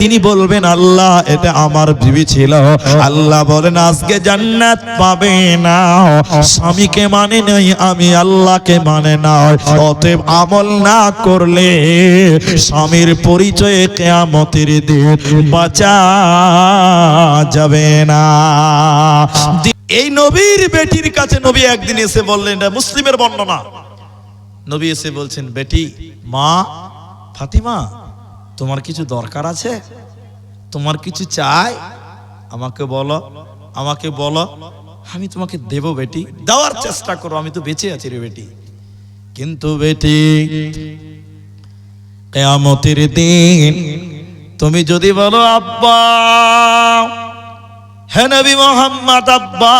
তিনি বলবেন আল্লাহ এটা আমার বিবি ছিল। আল্লাহ বলেন আজকে জান্নাত পাবে না, স্বামীকে মানে নাই, আমি আল্লাহকে মানে না। অতএব আমল না করলে স্বামীর পরিচয়ে কিয়ামতের দিন বাঁচা যাবে না। এই নবীর বেটির কাছে নবী একদিন এসে বললেন, এটা মুসলিমের বর্ণনা, নবী এসে বলছেন, বেটি মা ফাতিমা তোমার কিছু দরকার আছে, তোমার কিছু চাই, আমাকে বলো, আমাকে বলো, আমি তোমাকে দেব বেটি, দেওয়ার চেষ্টা করো, আমি তো বেঁচে আছি রে বেটি। কিন্তু বেটি কিয়ামতের দিন তুমি যদি বলো আব্বা, হে নবী মুহাম্মদ আব্বা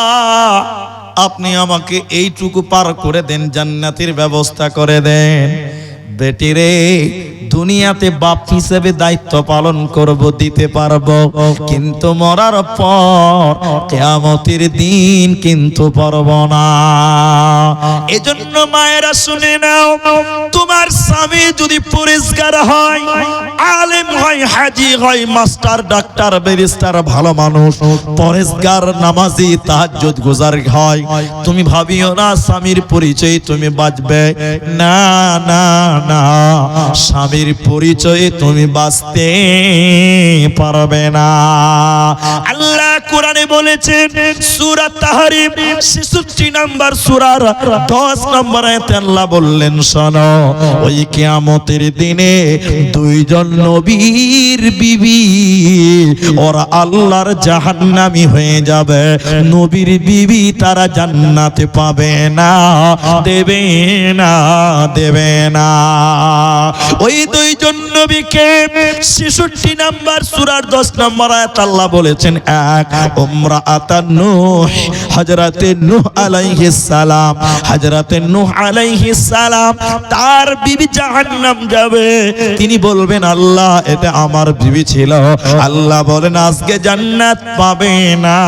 আপনি আমাকে এইটুকু পার করে দেন, জান্নাতের ব্যবস্থা করে দেন, বেটি রে দুনিয়াতে বাপ হিসেবে দায়িত্ব পালন করব, দিতে পারবো, কিন্তু মরার পর কিয়ামতের দিন কিন্তু পারবো না। এজন্য মায়েরা শুনে নাও, তোমার স্বামী যদি পরিষ্কার হয়, আলেম হয়, হাজি হয়, মাস্টার, ডাক্তার, ব্যারিস্টার, ভালো মানুষ, পরেশগার, নামাজি, তাহাজ্জুদ গুজার হয়, তুমি ভাবিও না স্বামীর পরিচয় তুমি বাঁচবে, না না না, স্বামীর পরিচয়ে তুমি বাঁচতে পারবে না। আল্লাহ কোরআনে বলেছেন সূরা তাহরিম 66 নম্বর সূরার 10 নম্বর আয়াতে আল্লাহ বললেন, শোনো ওই কিয়ামতের দিনে দুইজন নবীর বিবি ওরা আল্লাহর জাহান্নামী হয়ে যাবে, নবীর বিবি তারা জান্নাতে পাবে না, দেবে না, দেবে না। ওই দুইজন নবীকে 66 নম্বর সূরার 10 নম্বর আয়াত আল্লাহ বলেছেন, এক উমরাআতান নূহ, হযরতে নূহ আলাইহিস সালাম, হযরতে নূহ আলাইহিস সালাম তার বিবি জাহান্নাম যাবে, তিনি বলবেন আল্লাহ এটা আমার বিবি ছিল। আল্লাহ বলেন আজকে জান্নাত পাবে না,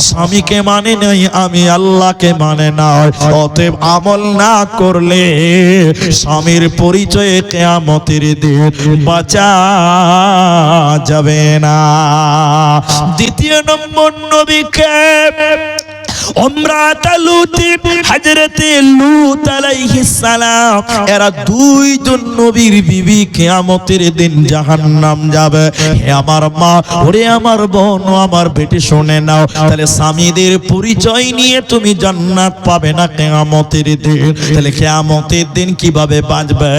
স্বামীকে মানে নাই, আমি আল্লাহকে মানে না। অতএব আমল না করলে স্বামীর পরিচয়ে কিয়ামতের দিন বাঁচা যাবে না। দ্বিতীয় নম্বর নবীকে হযরতে লূত আলাইহিস সালাম, এরা দুইজন নবীর বিবি কিয়ামতের দিন জাহান্নাম যাবে। হে আমার মা, ওরে আমার বোন, আমার বেটি শুনে নাও, তাহলে স্বামীদের পরিচয় নিয়ে তুমি জান্নাত পাবে না কিয়ামতের দিন, তাহলে কিয়ামতের দিন কিভাবে বাঁচবে?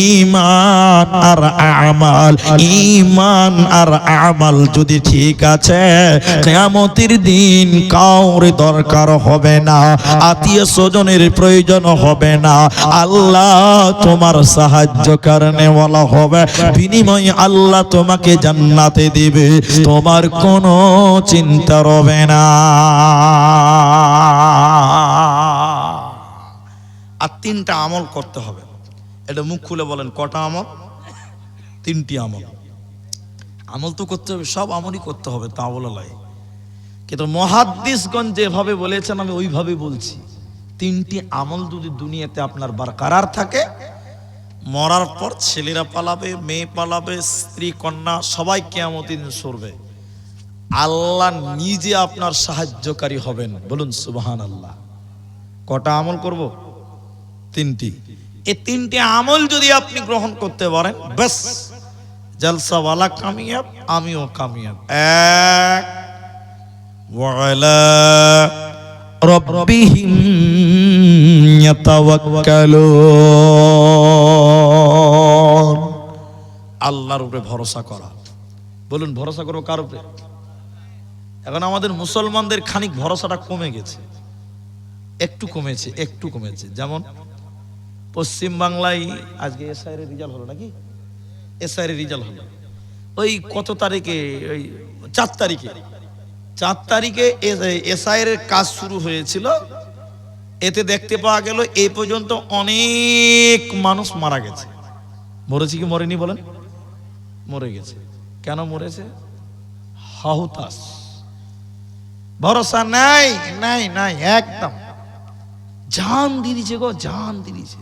ঈমান আর আমাল, ঈমান আর আমাল যদি ঠিক আছে, কিয়ামতের দিন কাউরে দরকার হবে না, আত্মীয় স্বজনের প্রয়োজন হবে না, আল্লাহ তোমার সাহায্য করনে ওয়ালা হবে, বিনিময়ে আল্লাহ তোমাকে জান্নাতে দিবে, তোমার কোনো চিন্তা হবে না। আর তিনটা আমল করতে হবে, এটা মুখ খুলে বলেন কটা আমল? তিনটি আমল। আমল তো করতে হবে, সব আমলই করতে হবে, তা বলা লাগে, কিন্তু মুহাদ্দিসগণ যেভাবে বলেছেন আমি ওইভাবে বলছি। তিনটি আমল যদি দুনিয়াতে আপনার বরকরার থাকে, মরার পর ছেলেরা পালাবে, মেয়ে পালাবে, স্ত্রী কন্যা সবাই কিয়ামতের দিন সরবে, আল্লাহ নিজে আপনার সাহায্যকারী হবেন। বলুন সুবহানাল্লাহ। কটা আমল করব? তিনটি। এই তিনটি আমল যদি আপনি গ্রহণ করতে পারেন, বাস জলসাওয়ালা কামিয়াব, আমিও কামিয়াব। এক, ওয়ালা রাব্বিহিম ইয়াতাওয়াক্কালুন, আল্লাহর উপরে ভরসা করা। বলুন ভরসা করব কার উপরে? এখন আমাদের মুসলমানদের খানিক ভরসাটা কমে গেছে, একটু কমেছে, একটু কমেছে। যেমন পশ্চিম বাংলায় আজকে এসআইয়ের রেজাল্ট হলো নাকি? এসআইয়ের রেজাল্ট হলো ওই কত তারিখে? ওই 4 তারিখে। 4 তারিখে এসআইয়ের কাজ শুরু হয়েছিল। এতে দেখতে পাওয়া গেল এই পর্যন্ত অনেক মানুষ মারা গেছে। মরেছে কি মরেনি বলেন? মরে গেছে। কেন মরেছে? হাহুতাস, ভরসা নাই, নাই নাই, একদম জান দিয়েছে গো, জান দিয়েছে।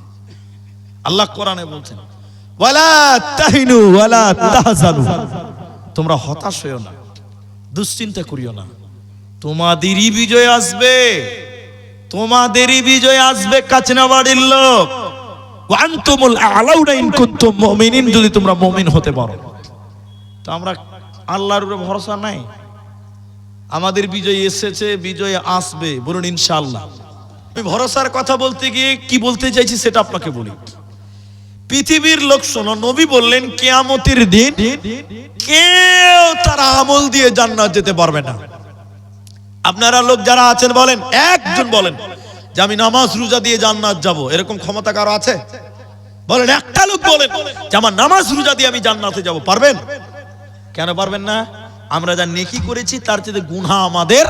আল্লাহ কোরআনে বলছেন ওয়ালা তাহিনু ওয়ালা তাহজানু, তোমরা হতাশ হইও না, দুশ্চিন্তা করিও না, তোমাদেরই বিজয় আসবে, তোমাদেরই বিজয় আসবে। কাচনাবাড়ির লোক, ওয়ান্তুমুল আ'লাউনা ইন কুনতুম মুমিনিন, যদি তোমরা মুমিন হতে পারো। তো আমরা আল্লাহর উপরে ভরসা নাই, আমাদের বিজয় এসেছে, বিজয় আসবে, বলুন ইনশাআল্লাহ। আমি ভরসার কথা বলতে গিয়ে কি বলতে চাইছি সেটা আপনাকে বলি। পৃথিবীর লোক শোনো, নবী বললেন কিয়ামতের দিন কেউ তার আমল দিয়ে জান্নাত যেতে পারবে না। আপনারা লোক যারা আছেন বলেন, একজন বলেন যে আমি নামাজ রোজা দিয়ে জান্নাত যাব, এরকম ক্ষমতা কারো আছে? বলেন, একটা লোক বলেন যে আমার নামাজ রোজা দিয়ে আমি জান্নাতে যাব, পারবেন? কেন পারবেন না? আমরা যা নেকি করেছি তার চেয়ে গুনাহ আমাদের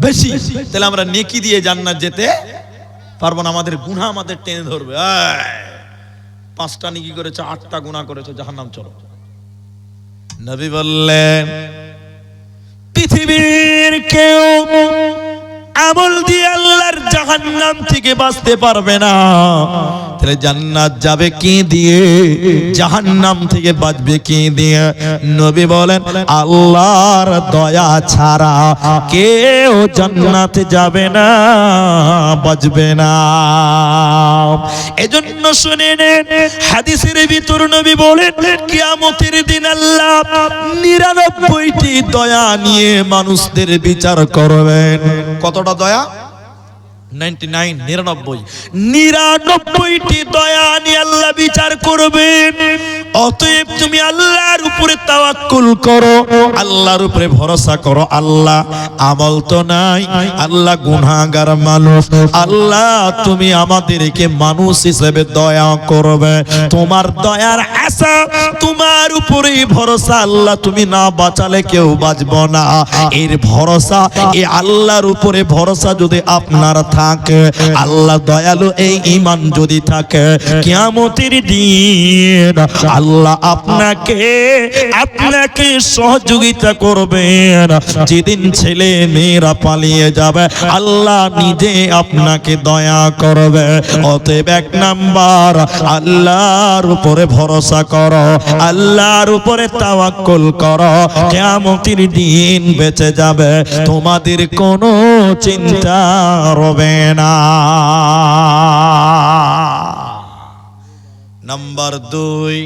বেশি, তাহলে আমরা নেকি দিয়ে জান্নাত যেতে পারবো না, আমাদের গুনাহ আমাদের টেনে ধরবে। 5টা নেকি করেছো, 8টা গুনাহ করেছো, জাহান্নাম চলো। নবী বললেন পৃথিবীর কেউ আমল দিয়ে আল্লাহর জাহান্নাম থেকে বাঁচতে পারবে না, তাহলে জান্নাত যাবে কি দিয়ে, জাহান্নাম থেকে বাঁচবে কি দিয়ে? নবী বলেন আল্লাহর দয়া ছাড়া কেউ জান্নাতে যাবে না, বাঁচবে না। এজন্য শুনে নেন, হাদিসের ভিতর নবী বলেন কিয়ামতের দিন আল্লাহ 99টি দয়া নিয়ে মানুষদের বিচার করবেন। কতটা দয়া? 99টি দয়া নিয়ে আল্লাহ বিচার করবেন। অতএব তুমি আল্লাহর উপরে তাওয়াক্কুল করো, আল্লাহর উপরে ভরসা করো। আল্লাহ আমল তো নাই, আল্লাহ গুনাহগার মানুষ, আল্লাহ তুমি আমাদেরকে মানুষ হিসেবে দয়া করবে। তোমার দয়ার আশা, তোমার উপরেই ভরসা। আল্লাহ তুমি না বাঁচালে কেউ বাঁচবো না, এর ভরসা, এই আল্লাহর উপরে ভরসা যদি আপনার থাকে, আল্লাহ দয়ালু, এই ঈমান যদি থাকে, কিয়ামতের দিন আল্লাহ আপনাকে সহযোগিতা করবেন। যেদিন ছেলে মেয়েরা পালিয়ে যাবে, আল্লাহ নিজে আপনাকে দয়া করবে। অতএব 1 নাম্বার, আল্লাহর উপরে ভরসা করো, আল্লাহর উপরে তাওয়াক্কুল করো, কিয়ামতের দিন বেঁচে যাবে, তোমাদের কোনো চিন্তা রবে না। নাম্বার 2,